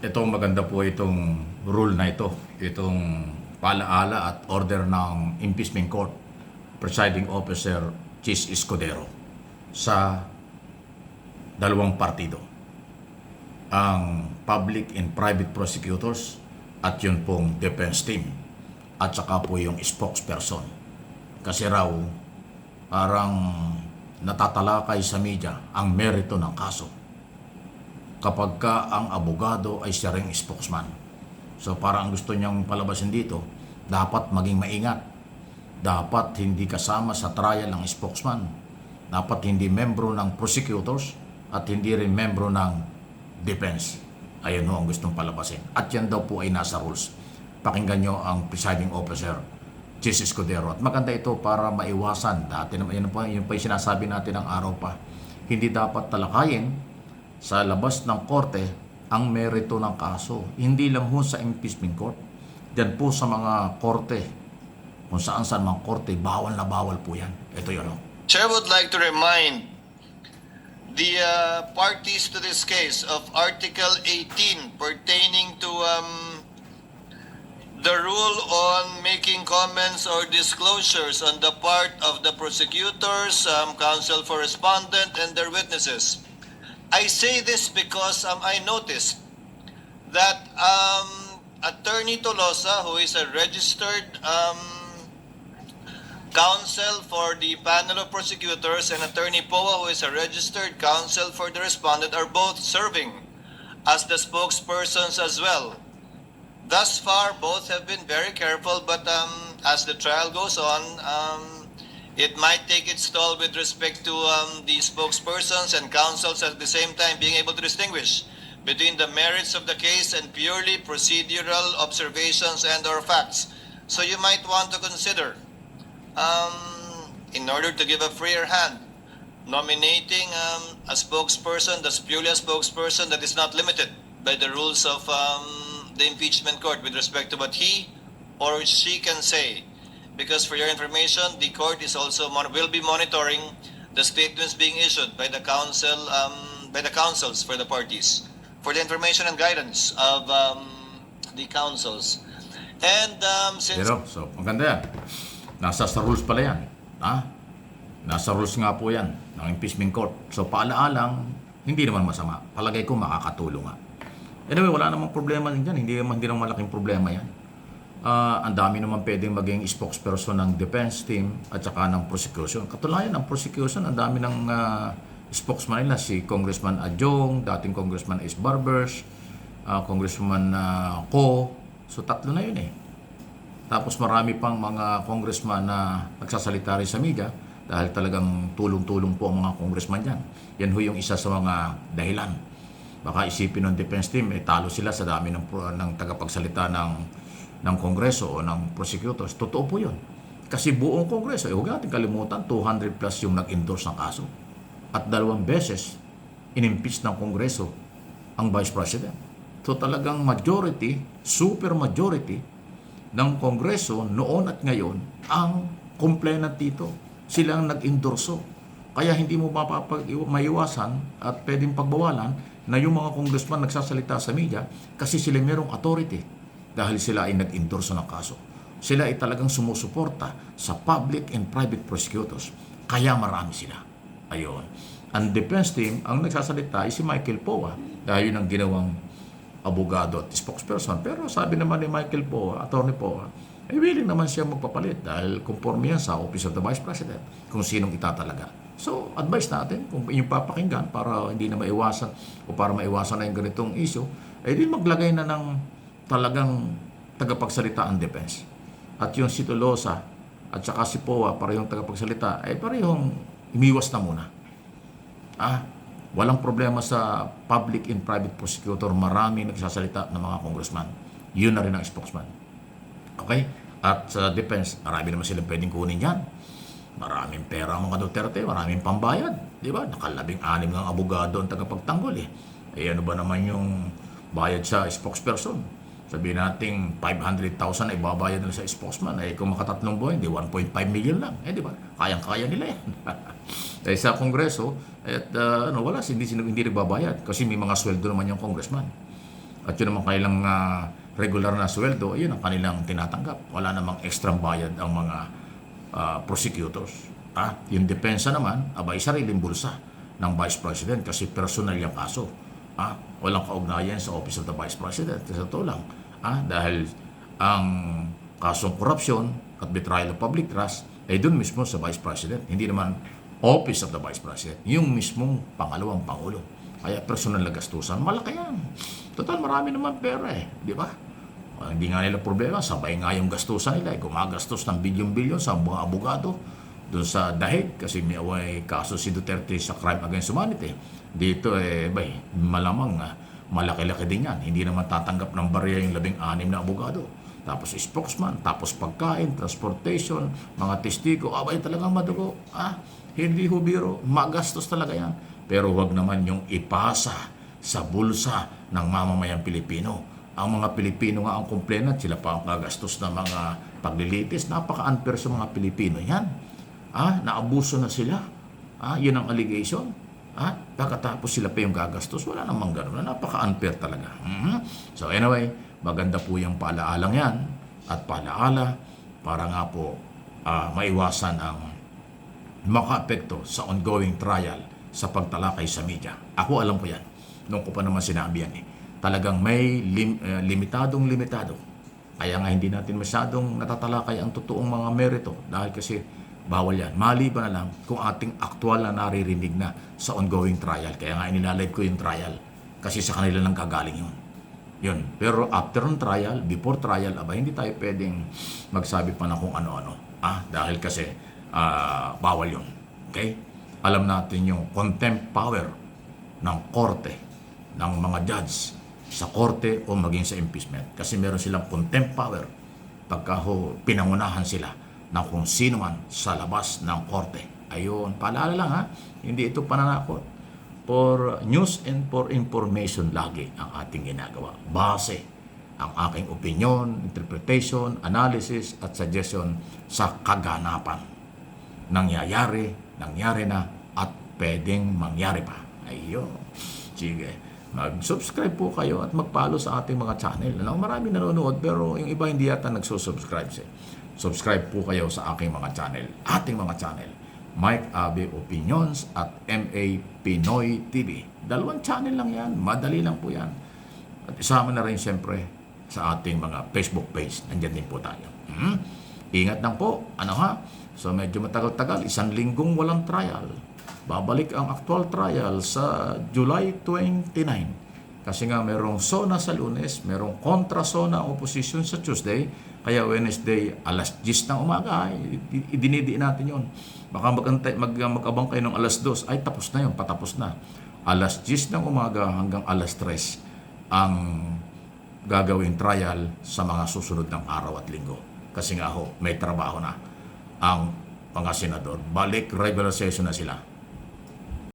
Ito maganda po itong rule na ito, itong palaala at order ng Impeachment Court, Presiding Officer Chis Escudero sa dalawang partido, ang Public and Private Prosecutors at yun pong defense team at saka po yung spokesperson. Kasi raw parang natatalakay sa media ang merito ng kaso kapag ka ang abogado ay siya ring spokesman. So parang ang gusto niyang palabasin dito, dapat maging maingat. Dapat hindi kasama sa trial ng spokesman. Dapat hindi membro ng prosecutors at hindi rin membro ng defense. Ayun ho ang gustong palabasin. At yan daw po ay nasa rules. Pakinggan nyo ang presiding officer, Chis Escudero. At maganda ito para maiwasan. Dati naman, yun pa yung sinasabi natin ng araw pa. Hindi dapat talakayin sa labas ng korte ang merito ng kaso. Hindi lang ho sa impeachment court. Diyan po sa mga korte, kung saan mga korte, bawal na bawal po yan. Ito yun. Chair would like to remind the parties to this case of Article 18 pertaining to the rule on making comments or disclosures on the part of the prosecutors, counsel for respondent, and their witnesses. I say this because I noticed that Attorney Tolosa, who is a registered counsel for the panel of prosecutors, and Attorney Poa, who is a registered counsel for the respondent, are both serving as the spokespersons as well. Thus far, both have been very careful, but as the trial goes on, it might take its toll with respect to the spokespersons and counsels at the same time being able to distinguish between the merits of the case and purely procedural observations and or facts. So you might want to consider, in order to give a freer hand, nominating a spokesperson that's purely a spokesperson that is not limited by the rules of the impeachment court with respect to what he or she can say. Because for your information, the court is also will be monitoring the statements being issued by the counsel, by the counsels for the parties, for the information and guidance of the counsels. And since Pero, so maganda yan. Nasa sa rules pala yan. Ha? Nasa rules nga po yan ng impeachment court. So paalaalang, hindi naman masama. Palagay ko makakatulong nga. Anyway, wala namang problema din dyan. Hindi naman malaking problema yan. Ang dami naman pwedeng maging spokesperson ng defense team at saka ng prosecution. Katulayan ng prosecution, ang dami ng spokesman nila. Si Congressman Adjong, dating Congressman Ace Barbers, Congressman Ko. So tatlo na yun eh. Tapos marami pang mga congressman na nagsasalita rin sa media dahil talagang tulong-tulong po ang mga congressman dyan. Yan ho yung isa sa mga dahilan. Baka isipin ng defense team, talo sila sa dami ng tagapagsalita ng Kongreso o ng prosecutors. Totoo po yun. Kasi buong Kongreso, huwag natin kalimutan, 200 plus yung nag-endorse ng kaso. At 2 beses, in-impeach ng Kongreso ang Vice President. So talagang majority, super majority ng Kongreso noon at ngayon ang complainant dito. Silang nag-endorso. Kaya hindi mo maiwasan at pwedeng pagbawalan na yung mga congressman nagsasalita sa media kasi sila merong authority. Dahil sila ay nag-endorso ng kaso. Sila ay talagang sumusuporta sa public and private prosecutors. Kaya marami sila. Ayun. Ang defense team, ang nagsasalita ay si Michael Poa dahil yun ang ginawang abogado at spokesperson. Pero sabi naman ni Michael Poa, Attorney Poa, ay willing naman siya magpapalit dahil conforme yan sa Office of the Vice President kung sinong itatalaga. So, advice natin kung yung papakinggan para hindi na maiwasan o para maiwasan na yung ganitong issue, ay di maglagay na ng talagang tagapagsalita ang defense. At yung si Tolosa at saka si Poa, parehong tagapagsalita, ay parehong imiwas na muna. Walang problema sa public and private prosecutor. Marami nagsasalita ng mga congressman. Yun na rin ang spokesman. Okay? At sa defense, marami naman silang pwedeng kunin yan. Maraming pera ang mga Duterte, maraming pambayad. Di ba? Nakalabing-anim ng abogado ang tagapagtanggol eh. Eh ano ba naman yung bayad sa spokesperson? Sabihin natin 500,000 ay babayad nila sa spokesman. Eh kung makatatlong buwan, di 1.5 million lang. Eh di ba? Kayang-kaya nila yan. Eh sa Kongreso, wala, hindi nagbabayad kasi may mga sweldo naman yung congressman. At yun naman kanilang regular na sweldo, yun ang kanilang tinatanggap. Wala namang extra bayad ang mga prosecutors. Yung depensa naman, abay sariling bulsa ng Vice President kasi personal yung kaso. Walang kaugnayan sa Office of the Vice President. Sa totoo lang. Dahil ang kasong korupsyon at betrayal of public trust ay dun mismo sa Vice President. Hindi naman Office of the Vice President. Yung mismong pangalawang Pangulo. Kaya personal na gastusan, malaki yan. Total, marami naman pera di ba? Hindi nga nila problema, sabay nga yung gastusan nila. Gumagastos ng bilyon-bilyon sa mga abogado doon sa dahig kasi may kaso si Duterte sa crime against humanity. Dito malamang malaki-laki din yan. Hindi naman tatanggap ng barya yung 16 na abogado. Tapos spokesman, tapos pagkain, transportation, mga testigo, abay talagang madugo. Hindi hubiro, magastos talaga yan. Pero huwag naman yung ipasa sa bulsa ng mamamayang Pilipino. Ang mga Pilipino nga ang complainant, sila pa ang kagastos ng mga paglilitis. Napaka-unfair sa mga Pilipino yan. Naabuso na sila. Yun ang allegation. Pagkatapos sila pa yung gagastos, wala namang gano'n. Napaka-unfair talaga. So anyway, maganda po yung paalaalang yan at paalaala para nga po maiwasan ang makaapekto sa ongoing trial sa pagtalakay sa media. Ako alam ko yan. Noong ko pa naman sinabi yan Talagang may limitado. Kaya nga hindi natin masyadong natatalakay ang totoong mga merito dahil kasi bawal yan. Maliban na lang kung ating aktual na naririnig na sa ongoing trial. Kaya nga inilalive ko yung trial kasi sa kanila lang kagaling yun. Pero after ng trial, before trial, hindi tayo pwedeng magsabi pa na kung ano-ano. Dahil kasi bawal yun. Okay? Alam natin yung contempt power ng korte, ng mga judge sa korte o maging sa impeachment. Kasi meron silang contempt power pagka pinangunahan sila ng kung sino man sa labas ng korte. Ayun, paalala lang hindi ito pananakot. For news and for information lagi ang ating ginagawa. Base ang aking opinion, interpretation, analysis at suggestion sa kaganapan. Nangyari na at pwedeng mangyari pa. Ayun. Sige. Mag-subscribe po kayo at mag-follow sa ating mga channel. Maraming nanonood pero yung iba hindi yata nagsusubscribe. Subscribe po kayo sa aking mga channel. Ating mga channel. Mike Abe Opinions at MA Pinoy TV. 2 channel lang yan. Madali lang po yan. At isama na rin siyempre sa ating mga Facebook page. Nandiyan din po tayo. Ingat lang po. So medyo matagal-tagal, 1 linggong walang trial. Babalik ang actual trial sa July 29. Kasi nga merong SONA sa Lunes, merong kontra SONA opposition sa Tuesday, kaya Wednesday alas 10 ng umaga, idinidiin natin yon. Baka mag-abang kayo ng alas 2, tapos na yun, patapos na. Alas 10 ng umaga hanggang alas 3 ang gagawing trial sa mga susunod ng araw at linggo. Kasi nga may trabaho na ang mga senador. Balik regular session na sila.